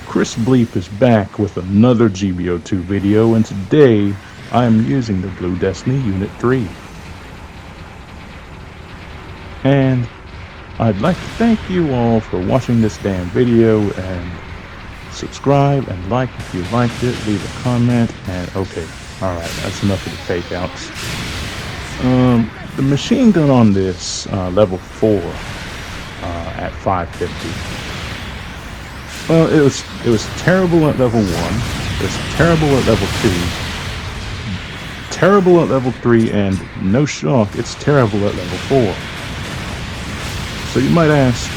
Chris Bleep is back with another GBO2 video, and today I am using the Blue Destiny Unit 3. And I'd like to thank you all for watching this damn video, and subscribe and like if you liked it, leave a comment, and okay, alright, that's enough of the fake outs. The machine gun on this level 4 at 550. Well, it was terrible at level 1, it was terrible at level 2, terrible at level 3, and no shock, it's terrible at level 4. So you might ask,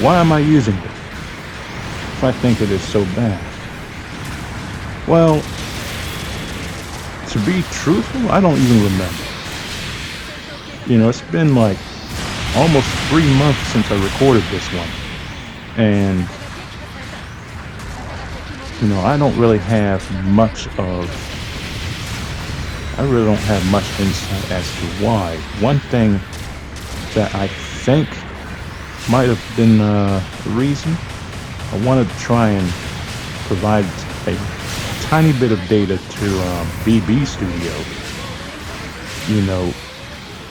why am I using it if I think it is so bad? Well, to be truthful, I don't even remember. You know, it's been like almost 3 months since I recorded this one, and you know, I really don't have much insight as to why. One thing that I think might have been the reason, I wanted to try and provide a tiny bit of data to BB Studio.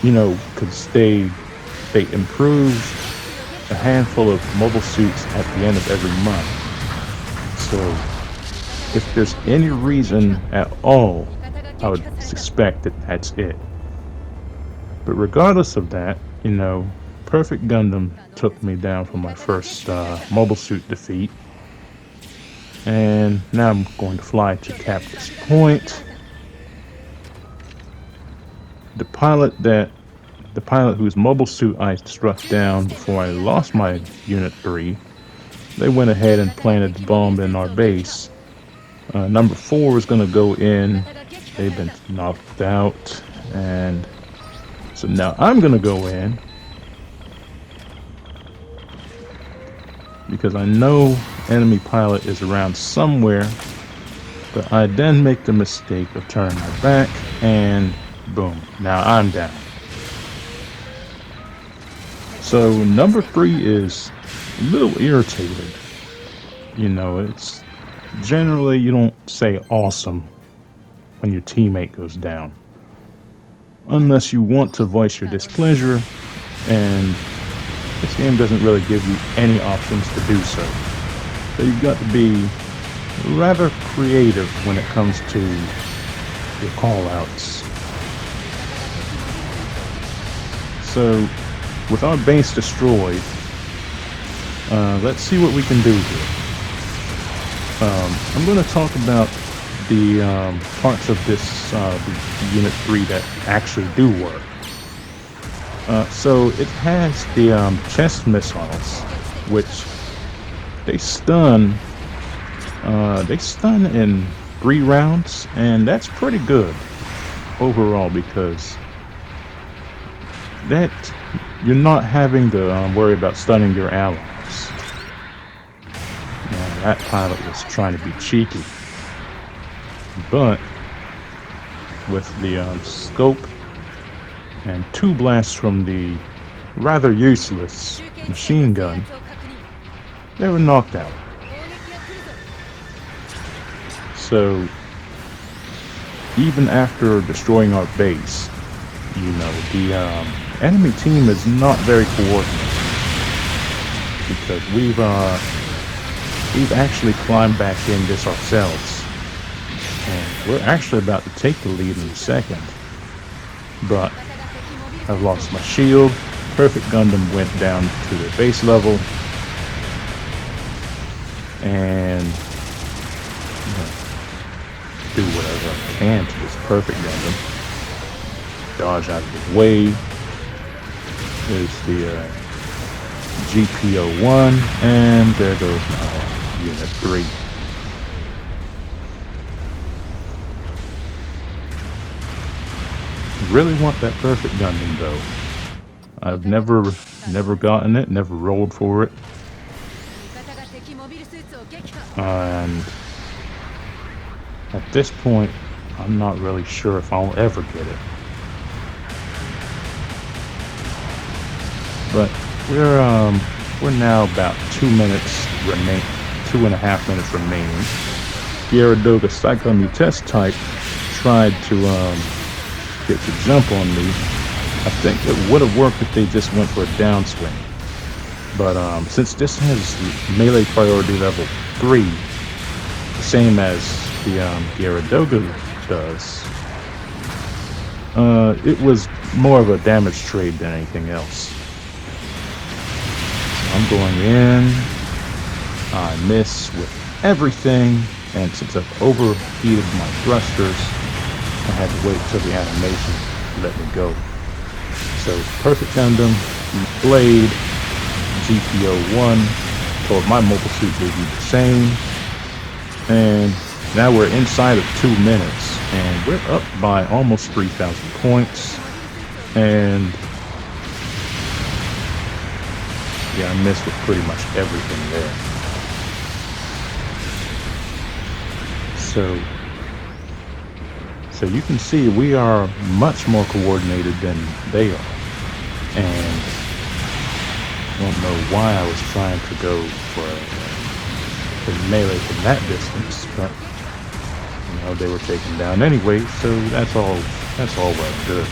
You know, because they improve a handful of mobile suits at the end of every month. So if there's any reason at all, I would suspect that that's it. But regardless of that, you know, Perfect Gundam took me down for my first mobile suit defeat. And now I'm going to fly to Captain's Point. The pilot whose mobile suit I struck down before I lost my Unit 3, they went ahead and planted the bomb in our base. Number 4 is going to go in. They've been knocked out, and so now I'm going to go in because I know enemy pilot is around somewhere, but I then make the mistake of turning my back, and boom, now I'm down. So number 3 is a little irritated. You know, it's generally, you don't say awesome when your teammate goes down, unless you want to voice your displeasure, and this game doesn't really give you any options to do so. So you've got to be rather creative when it comes to your call-outs. So with our base destroyed, let's see what we can do here. I'm going to talk about the parts of this the Unit 3 that actually do work. So it has the chest missiles, which they stun in 3 rounds, and that's pretty good overall, because that you're not having to worry about stunning your allies. Now, that pilot was trying to be cheeky, but with the scope and 2 blasts from the rather useless machine gun, they were knocked out. So even after destroying our base, you know, the enemy team is not very coordinated, because we've actually climbed back in this ourselves, and we're actually about to take the lead in a second, but I've lost my shield. Perfect Gundam went down to the base level, and do whatever I can to this Perfect Gundam. Dodge out of the way. There's the GPO-1, and there goes my Unit 3. Really want that Perfect Gundam though. I've never gotten it, never rolled for it, and at this point I'm not really sure if I'll ever get it. But we're now about 2 minutes 2.5 minutes remaining. Gyaradoga Cyclone Mutest type tried to get the jump on me. I think it would have worked if they just went for a downswing. But since this has melee priority level 3, the same as the Gyaradoga does, it was more of a damage trade than anything else. So I'm going in. I miss with everything, and since I've overheated my thrusters, I had to wait till the animation to let me go. So Perfect Gundam, Blade, GPO1, told my mobile suit would be the same, and now we're inside of 2 minutes, and we're up by almost 3,000 points, and yeah, I missed with pretty much everything there. So you can see we are much more coordinated than they are, and I don't know why I was trying to go for melee from that distance, but you know, they were taken down anyway, so that's all well and good.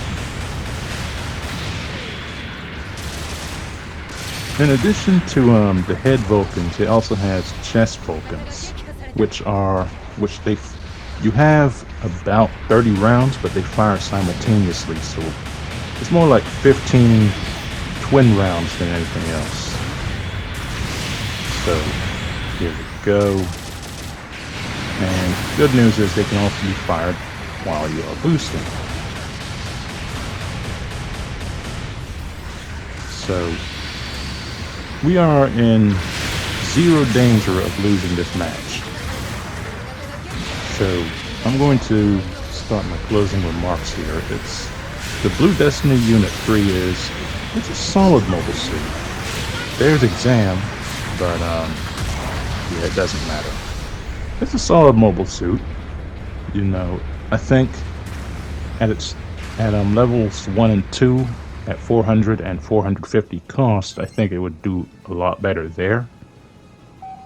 In addition to the head Vulcans, it also has chest Vulcans, you have about 30 rounds, but they fire simultaneously, so it's more like 15 twin rounds than anything else. So here we go. And good news is they can also be fired while you are boosting. So we are in zero danger of losing this match. So I'm going to start my closing remarks here. It's the Blue Destiny Unit 3 it's a solid mobile suit. There's Exam, but yeah, it doesn't matter. It's a solid mobile suit. You know, I think at levels 1 and 2 at 400 and 450 cost, I think it would do a lot better there.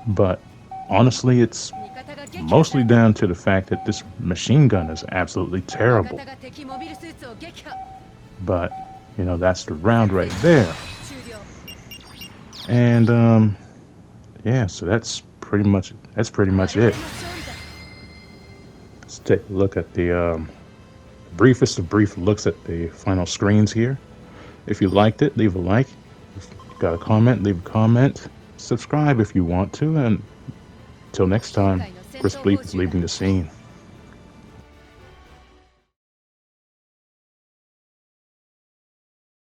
But honestly, it's mostly down to the fact that this machine gun is absolutely terrible. But you know, that's the round right there. And yeah, so that's pretty much it. Let's take a look at the briefest of brief looks at the final screens here. If you liked it, leave a like. If you got a comment, leave a comment. Subscribe if you want to, and till next time, Chris Bleep is leaving the scene.